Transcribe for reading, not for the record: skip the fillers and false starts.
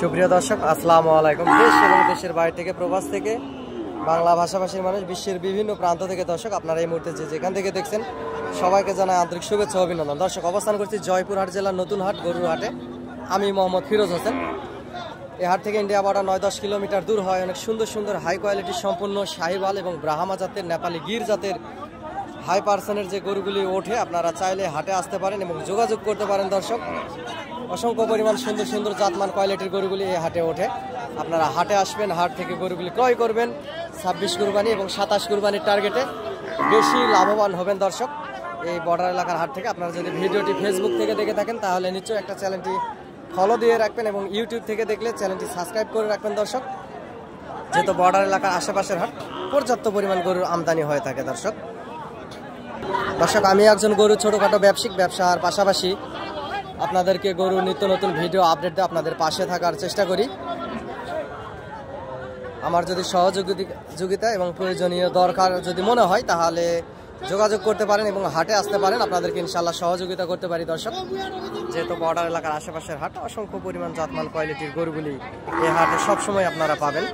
সুপ্রিয় দর্শক, আসসালামু আলাইকুম। দেশ এবং দেশের বাইরে থেকে, প্রবাস থেকে, বাংলা ভাষাভাষীর মানুষ, বিশ্বের বিভিন্ন প্রান্ত থেকে দর্শক আপনারা এই মুহূর্তে যেখান থেকে দেখছেন সবাইকে জানাই আন্তরিক শুভেচ্ছা ও অভিনন্দন। দর্শক, অবস্থান করছি জয়পুরহাট জেলার নতুন হাট গরুর হাটে। আমি মোহাম্মদ ফিরোজ হোসেন। এই হাট থেকে ইন্ডিয়া বর্ডার 9-10 কিলোমিটার দূর হয়। অনেক সুন্দর সুন্দর হাই কোয়ালিটির সম্পূর্ণ শাহিওয়াল এবং ব্রাহ্মা জাতের, নেপালি গির জাতের হাই পার্সেন্টের যে গরুগুলি ওঠে, আপনারা চাইলে হাটে আসতে পারেন এবং যোগাযোগ করতে পারেন। দর্শক, অসংখ্য পরিমাণ সুন্দর সুন্দর জাতমান কোয়ালিটির গরুগুলি এই হাটে ওঠে। আপনারা হাটে আসবেন, হাট থেকে গরুগুলি ক্রয় করবেন। 26 কুরবানি এবং 27 কুরবানির টার্গেটে বেশি লাভবান হবেন। দর্শক, এই বর্ডার এলাকার হাট থেকে আপনারা যদি ভিডিওটি ফেসবুক থেকে দেখে থাকেন তাহলে নিশ্চয়ই একটা চ্যানেলটি ফলো দিয়ে রাখবেন এবং ইউটিউব থেকে দেখলে চ্যানেলটি সাবস্ক্রাইব করে রাখবেন। দর্শক, যেহেতু বর্ডার এলাকার আশেপাশের হাট, পর্যাপ্ত পরিমাণ গরুর আমদানি হয়ে থাকে। দর্শক, আমি একজন গরু ছোটোখাটো ব্যবসার পাশাপাশি আপনাদেরকে গরুর নিত্য নতুন ভিডিও আপডেট দিয়ে আপনাদের পাশে থাকার চেষ্টা করি। আমার যদি সহযোগিতা এবং প্রয়োজনীয় দরকার যদি মনে হয় তাহলে যোগাযোগ করতে পারেন এবং হাটে আসতে পারেন। আপনাদেরকে ইনশাল্লাহ সহযোগিতা করতে পারি। দর্শক, যেহেতু বর্ডার এলাকার আশেপাশের হাট, অসংখ্য পরিমাণ জাতমান কোয়ালিটির গরুগুলি এই হাটে সবসময় আপনারা পাবেন।